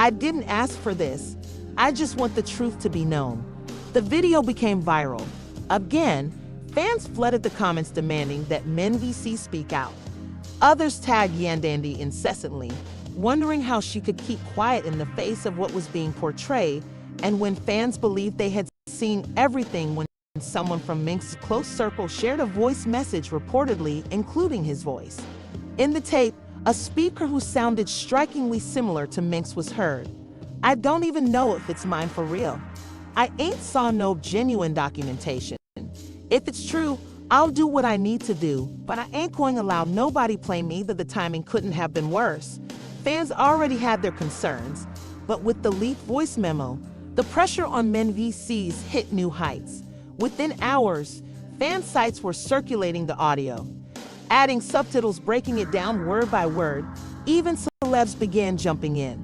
"I didn't ask for this. I just want the truth to be known." The video became viral. Again, fans flooded the comments demanding that Mendeecees speak out. Others tagged Yandy incessantly, wondering how she could keep quiet in the face of what was being portrayed, and when fans believed they had seen everything when someone from Minx's close circle shared a voice message reportedly including his voice. In the tape, a speaker who sounded strikingly similar to Minx was heard. "I don't even know if it's mine for real. I ain't saw no genuine documentation. If it's true, I'll do what I need to do, but I ain't going to allow nobody play me that the timing couldn't have been worse." Fans already had their concerns, but with the leaked voice memo, the pressure on Mendeecees hit new heights. Within hours, fan sites were circulating the audio, adding subtitles, breaking it down word by word. Even celebs began jumping in.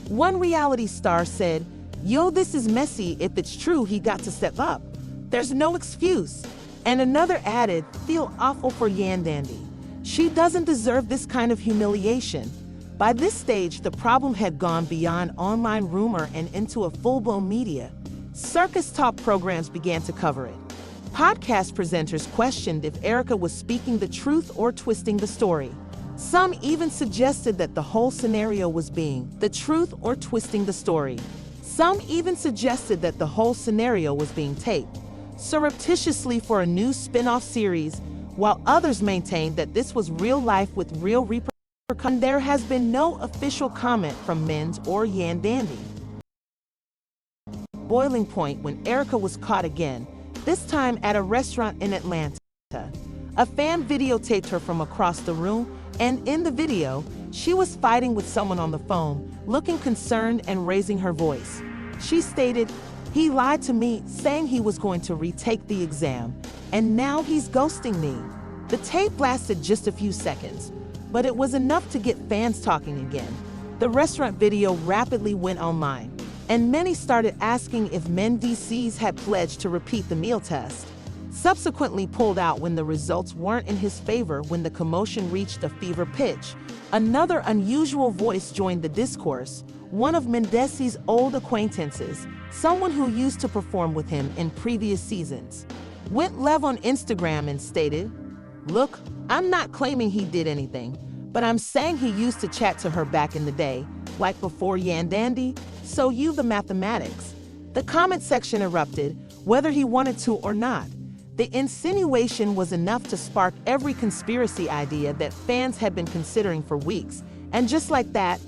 One reality star said, "Yo, this is messy. If it's true, he got to step up. There's no excuse." And another added, "Feel awful for Yandy. She doesn't deserve this kind of humiliation." By this stage, the problem had gone beyond online rumor and into a full-blown media. Circus talk programs began to cover it. Podcast presenters questioned if Erica was speaking the truth or twisting the story. Some even suggested that the whole scenario was being the truth or twisting the story. Some even suggested that the whole scenario was being taped surreptitiously for a new spin-off series, while others maintained that this was real life with real repercussions. There has been no official comment from Men's or Yandy. Boiling point when Erica was caught again, this time at a restaurant in Atlanta. A fan videotaped her from across the room, and in the video, she was fighting with someone on the phone, looking concerned and raising her voice. She stated, "He lied to me, saying he was going to retake the exam, and now he's ghosting me." The tape lasted just a few seconds, but it was enough to get fans talking again. The restaurant video rapidly went online, and many started asking if Mendeecees had pledged to repeat the meal test. Subsequently pulled out when the results weren't in his favor. When the commotion reached a fever pitch, another unusual voice joined the discourse, one of Mendeecees' old acquaintances, someone who used to perform with him in previous seasons. Went live on Instagram and stated, "Look, I'm not claiming he did anything, but I'm saying he used to chat to her back in the day, like before Yandy, so you the mathematics." The comment section erupted, whether he wanted to or not. The insinuation was enough to spark every conspiracy idea that fans had been considering for weeks, and just like that,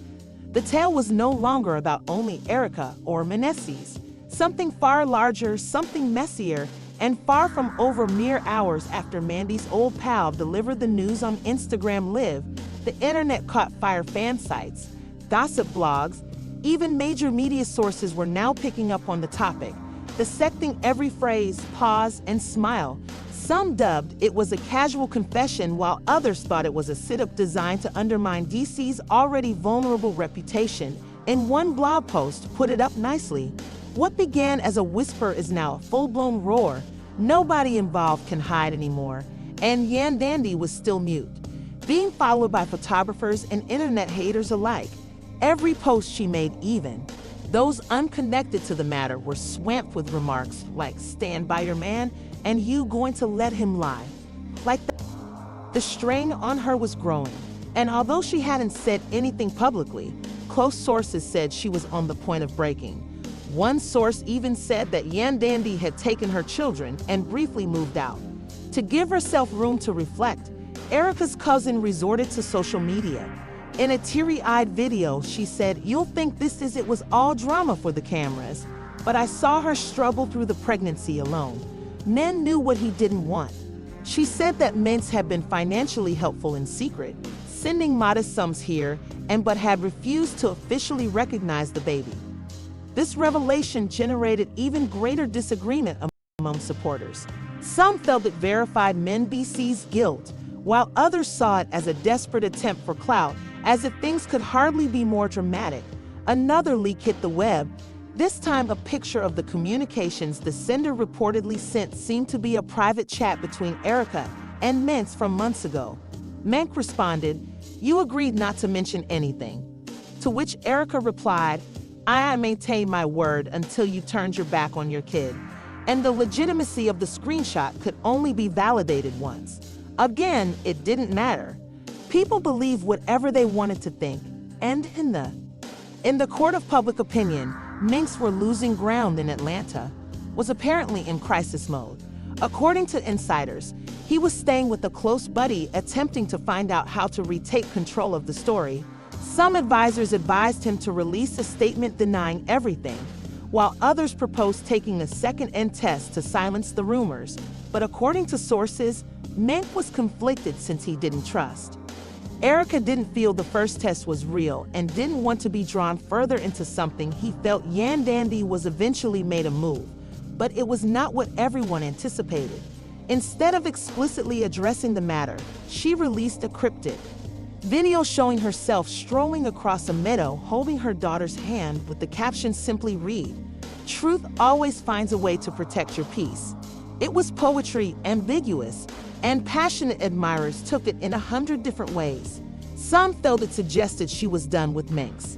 the tale was no longer about only Erica or Mendeecees. Something far larger, something messier, and far from over mere hours after Mandy's old pal delivered the news on Instagram Live, the internet caught fire. Fan sites, gossip blogs, even major media sources were now picking up on the topic, dissecting every phrase, pause, and smile. Some dubbed it was a casual confession, while others thought it was a sit-up designed to undermine DC's already vulnerable reputation. In one blog post put it up nicely, "What began as a whisper is now a full-blown roar. Nobody involved can hide anymore." And Yandy was still mute, being followed by photographers and internet haters alike. Every post she made, even those unconnected to the matter, were swamped with remarks like "Stand by your man," and "You going to let him lie?" Like that. The strain on her was growing, and although she hadn't said anything publicly, close sources said she was on the point of breaking. One source even said that Yandy had taken her children and briefly moved out. To give herself room to reflect, Erica's cousin resorted to social media. In a teary-eyed video, she said, "You'll think it was all drama for the cameras, but I saw her struggle through the pregnancy alone. Men knew what he didn't want." She said that Mendeecees had been financially helpful in secret, sending modest sums here and but had refused to officially recognize the baby. This revelation generated even greater disagreement among supporters. Some felt it verified Mendeecees' guilt, while others saw it as a desperate attempt for clout, as if things could hardly be more dramatic. Another leak hit the web. This time, a picture of the communications the sender reportedly sent seemed to be a private chat between Erica and Mendeecees from months ago. Mendeecees responded, "You agreed not to mention anything." To which Erica replied, I maintained my word until you turned your back on your kid. And the legitimacy of the screenshot could only be validated once. Again, it didn't matter. People believed whatever they wanted to think. And in the court of public opinion, minks were losing ground in Atlanta, was apparently in crisis mode. According to insiders, he was staying with a close buddy attempting to find out how to retake control of the story. Some advisors advised him to release a statement denying everything, while others proposed taking a second end test to silence the rumors. But according to sources, Mink was conflicted since he didn't trust. Erica didn't feel the first test was real and didn't want to be drawn further into something he felt. Yandy was eventually made a move, but it was not what everyone anticipated. Instead of explicitly addressing the matter, she released a cryptic video showing herself strolling across a meadow holding her daughter's hand, with the caption simply read, "Truth always finds a way to protect your peace." It was poetry, ambiguous, and passionate admirers took it in 100 different ways. Some felt it suggested she was done with minks.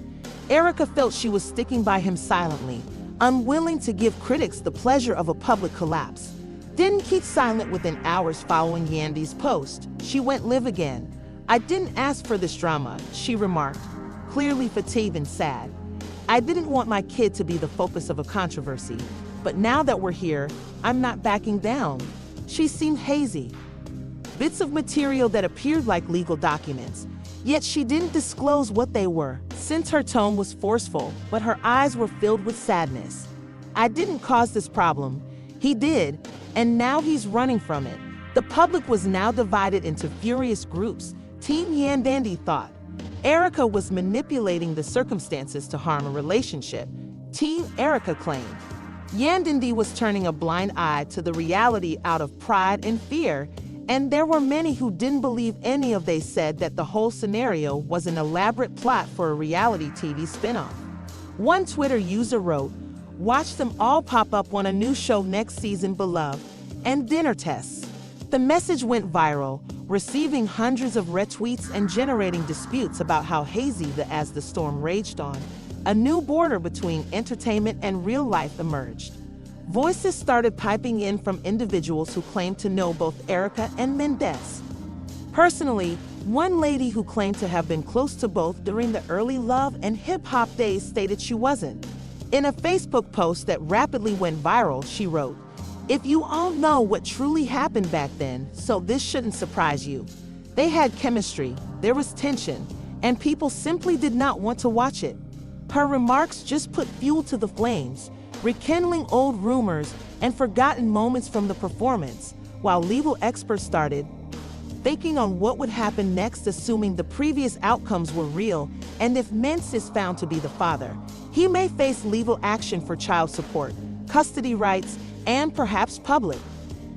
Erica felt she was sticking by him silently, unwilling to give critics the pleasure of a public collapse. Didn't keep silent within hours following Yandy's post. She went live again. "I didn't ask for this drama," she remarked, clearly fatigued and sad. "I didn't want my kid to be the focus of a controversy, but now that we're here, I'm not backing down." She seemed hazy. Bits of material that appeared like legal documents, yet she didn't disclose what they were, since her tone was forceful, but her eyes were filled with sadness. "I didn't cause this problem. He did, and now he's running from it." The public was now divided into furious groups. Team Yandy thought Erica was manipulating the circumstances to harm a relationship. Team Erica claimed Yandy was turning a blind eye to the reality out of pride and fear, and there were many who didn't believe any of they said that the whole scenario was an elaborate plot for a reality TV spinoff. One Twitter user wrote, "Watch them all pop up on a new show next season, beloved," and dinner tests. The message went viral, receiving hundreds of retweets and generating disputes about how hazy as the storm raged on. A new border between entertainment and real life emerged. Voices started piping in from individuals who claimed to know both Erica and Mendeecees. Personally, one lady who claimed to have been close to both during the early love and hip-hop days stated she wasn't. In a Facebook post that rapidly went viral, she wrote, "If you all know what truly happened back then, so this shouldn't surprise you. They had chemistry, there was tension, and people simply did not want to watch it." Her remarks just put fuel to the flames, rekindling old rumors and forgotten moments from the performance, while legal experts started thinking on what would happen next, assuming the previous outcomes were real, and if Mendeecees is found to be the father, he may face legal action for child support, custody rights, and perhaps public.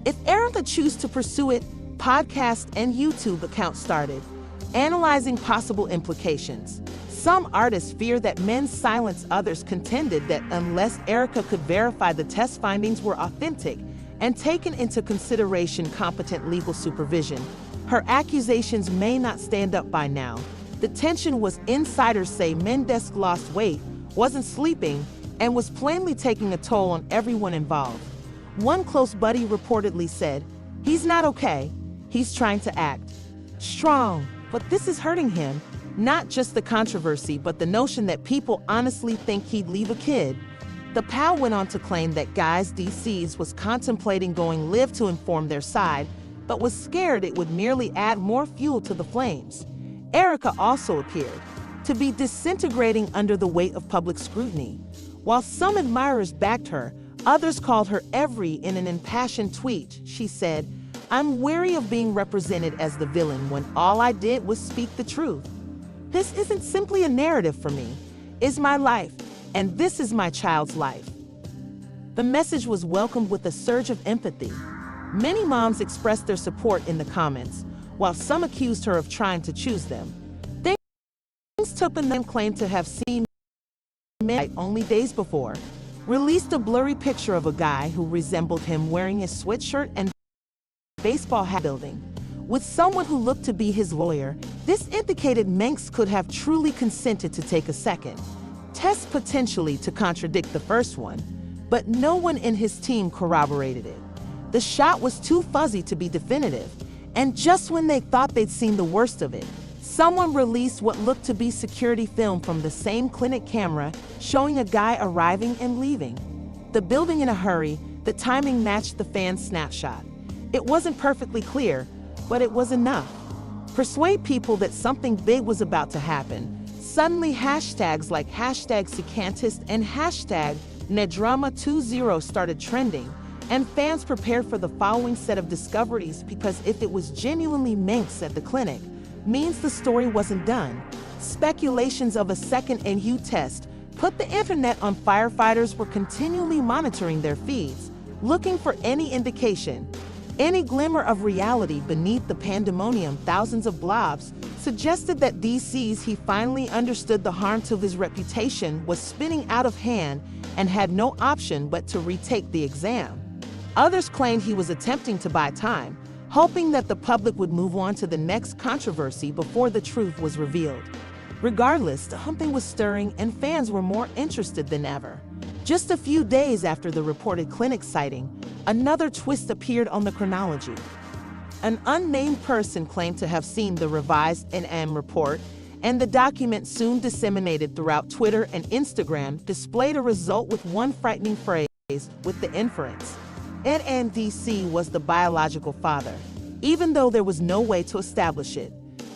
If Erica chooses to pursue it, podcast and YouTube accounts started, analyzing possible implications. Some artists fear that Men's silence. Others contended that unless Erica could verify the test findings were authentic and taken into consideration competent legal supervision, her accusations may not stand up. By now, the tension was insiders say Mendeecees lost weight, wasn't sleeping, and was plainly taking a toll on everyone involved. One close buddy reportedly said, "He's not okay. He's trying to act strong, but this is hurting him." Not just the controversy, but the notion that people honestly think he'd leave a kid. The pal went on to claim that Mendeecees was contemplating going live to inform their side, but was scared it would merely add more fuel to the flames. Erica also appeared to be disintegrating under the weight of public scrutiny. While some admirers backed her, others called her every in an impassioned tweet. She said, "I'm wary of being represented as the villain when all I did was speak the truth. This isn't simply a narrative for me. It's my life, and this is my child's life." The message was welcomed with a surge of empathy. Many moms expressed their support in the comments, while some accused her of trying to choose them. Things took a name claimed to have seen Mendeecees only days before, released a blurry picture of a guy who resembled him wearing his sweatshirt and baseball hat building with someone who looked to be his lawyer. This indicated Mendeecees could have truly consented to take a second test potentially to contradict the first one, but no one in his team corroborated it. The shot was too fuzzy to be definitive, and just when they thought they'd seen the worst of it, someone released what looked to be security film from the same clinic camera showing a guy arriving and leaving. The building in a hurry, the timing matched the fan's snapshot. It wasn't perfectly clear, but it was enough. Persuade people that something big was about to happen. Suddenly hashtags like #Secantist and #Nedrama20 started trending, and fans prepared for the following set of discoveries because if it was genuinely Mendeecees at the clinic, means the story wasn't done. Speculations of a second NU test put the internet on. Firefighters were continually monitoring their feeds, looking for any indication, any glimmer of reality beneath the pandemonium. Thousands of blobs suggested that Mendeecees he finally understood the harm to his reputation was spinning out of hand and had no option but to retake the exam. Others claimed he was attempting to buy time, hoping that the public would move on to the next controversy before the truth was revealed. Regardless, something was stirring and fans were more interested than ever. Just a few days after the reported clinic sighting, another twist appeared on the chronology. An unnamed person claimed to have seen the revised NM report, and the document, soon disseminated throughout Twitter and Instagram, displayed a result with one frightening phrase with the inference. Mendeecees was the biological father, even though there was no way to establish it.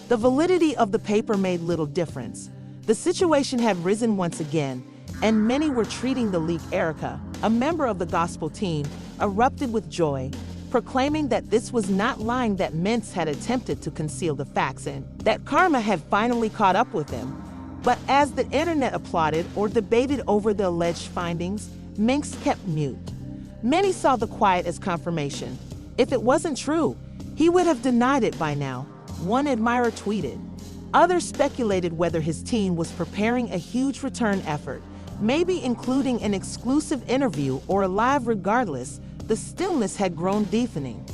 The validity of the paper made little difference. The situation had risen once again, and many were treating the leak. Erica, a member of the gospel team, erupted with joy, proclaiming that this was not lying, that Mendeecees had attempted to conceal the facts and that karma had finally caught up with him. But as the internet applauded or debated over the alleged findings, Mendeecees kept mute. Many saw the quiet as confirmation. If it wasn't true, he would have denied it by now, one admirer tweeted. Others speculated whether his team was preparing a huge return effort, maybe including an exclusive interview or a live. Regardless, the stillness had grown deafening.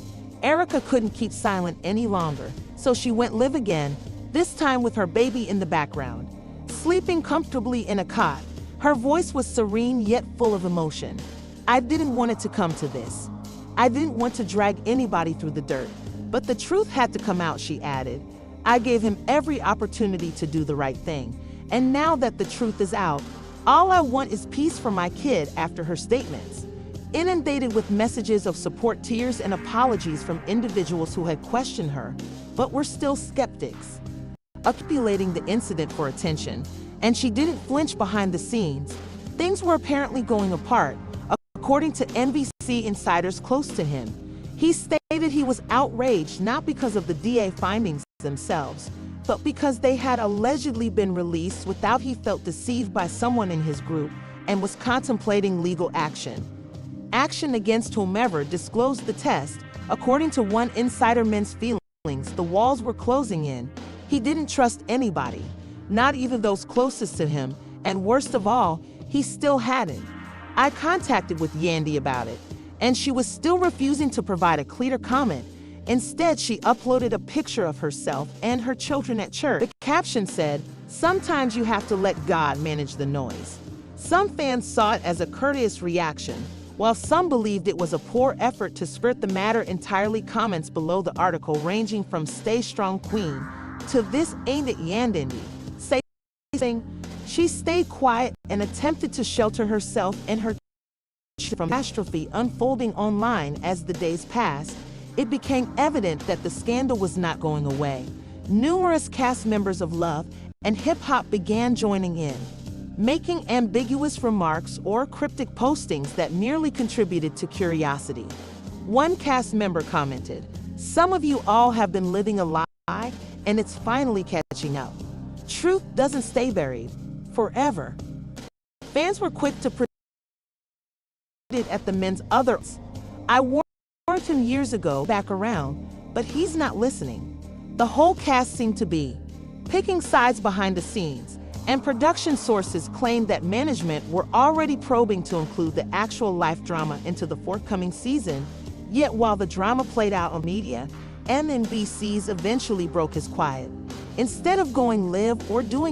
Erica couldn't keep silent any longer, so she went live again, this time with her baby in the background. Sleeping comfortably in a cot, her voice was serene yet full of emotion. I didn't want it to come to this. I didn't want to drag anybody through the dirt, but the truth had to come out, she added. I gave him every opportunity to do the right thing, and now that the truth is out, all I want is peace for my kid. After her statements, inundated with messages of support, tears, and apologies from individuals who had questioned her, but were still skeptics, accumulating the incident for attention, and she didn't flinch. Behind the scenes, things were apparently going apart. According to NBC insiders close to him, he stated he was outraged not because of the DA findings themselves, but because they had allegedly been released without. He felt deceived by someone in his group and was contemplating legal action. Action against whomever disclosed the test. According to one insider, Mendeecees' feelings, the walls were closing in. He didn't trust anybody, not even those closest to him, and worst of all, he still hadn't. I contacted with Yandy about it, and she was still refusing to provide a clear comment. Instead, she uploaded a picture of herself and her children at church. The caption said, "Sometimes you have to let God manage the noise." Some fans saw it as a courteous reaction, while some believed it was a poor effort to skirt the matter entirely. Comments below the article ranging from "Stay strong, Queen," to "This ain't it, Yandy," saying she stayed quiet and attempted to shelter herself and her from catastrophe unfolding online. As the days passed, it became evident that the scandal was not going away. Numerous cast members of Love and Hip Hop began joining in, making ambiguous remarks or cryptic postings that merely contributed to curiosity. One cast member commented, "Some of you all have been living a lie, and it's finally catching up. Truth doesn't stay buried forever." Fans were quick to predict at the Mendeecees others. "I warned him years ago, back around, but he's not listening." The whole cast seemed to be picking sides behind the scenes, and production sources claimed that management were already probing to include the actual life drama into the forthcoming season. Yet while the drama played out on media, Mendeecees eventually broke his quiet. Instead of going live or doing